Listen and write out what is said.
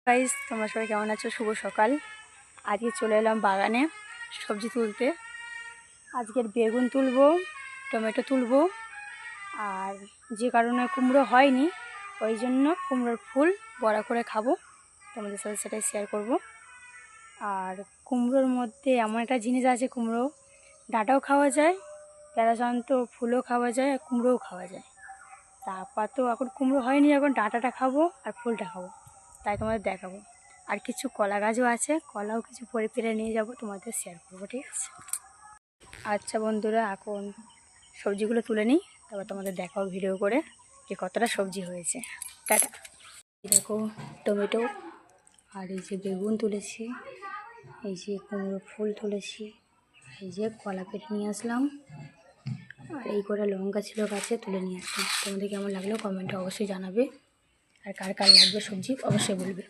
Guys, তোমরা সবাই কেমন আছো? শুভ সকাল। আজকে চলে এলাম বাগানে সবজি তুলতে। আজকের বেগুন তুলবো, টমেটো তুলবো, আর যে কারণে কুমড়ো হয়নি ওই জন্য কুমড়োর ফুল বড়া করে খাবো, তোমাদের সাথে সেটাই শেয়ার করব। আর কুমড়োর মধ্যে এমন একটা জিনিস আছে, কুমড়ো ডাঁটাও খাওয়া যায়, সাধারণত ফুলও খাওয়া যায়, আর কুমড়োও খাওয়া যায়। তা আপাতত এখন কুমড়ো হয়নি, এখন ডাঁটাটা খাবো আর ফুলটা খাবো, তাই তোমাদের দেখাবো। আর কিছু কলা গাছও আছে, কলাও কিছু পরে পেরে নিয়ে যাব, তোমাদের শেয়ার করবো, ঠিক আছে? আচ্ছা বন্ধুরা, এখন সবজিগুলো তুলে নিই, তারপর তোমাদের দেখাবো ভিডিও করে যে কতটা সবজি হয়েছে। টাটা। দেখো টমেটো, আর এই যে বেগুন তুলেছি, এই যে কুমড়ো ফুল তুলেছি, এই যে কলা কেটে নিয়ে আসলাম, আর এই করে লঙ্কা ছিল গাছে, তুলে নিয়ে আসলাম। তোমাদের কেমন লাগলো কমেন্টে অবশ্যই জানাবে, আর কার কার লাগবে সবজি অবশ্যই বলবে।